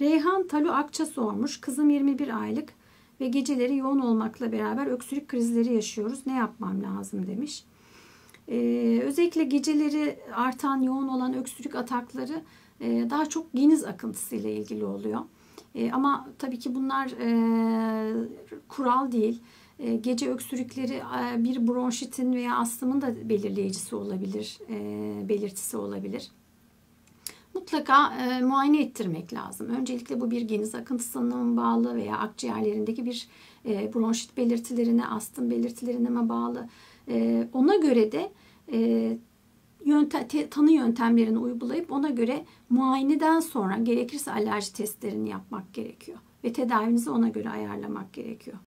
Reyhan Talu Akça sormuş. Kızım 21 aylık ve geceleri yoğun olmakla beraber öksürük krizleri yaşıyoruz. Ne yapmam lazım demiş. Özellikle geceleri artan, yoğun olan öksürük atakları daha çok geniz akıntısı ile ilgili oluyor. Ama tabii ki bunlar kural değil. Gece öksürükleri bir bronşitin veya astımın da belirleyicisi olabilir, belirtisi olabilir. Mutlaka muayene ettirmek lazım. Öncelikle bu bir geniz akıntısına mı bağlı veya akciğerlerindeki bir bronşit belirtilerine, astım belirtilerine mi bağlı? Ona göre de tanı yöntemlerini uygulayıp ona göre muayeneden sonra gerekirse alerji testlerini yapmak gerekiyor. Ve tedavinizi ona göre ayarlamak gerekiyor.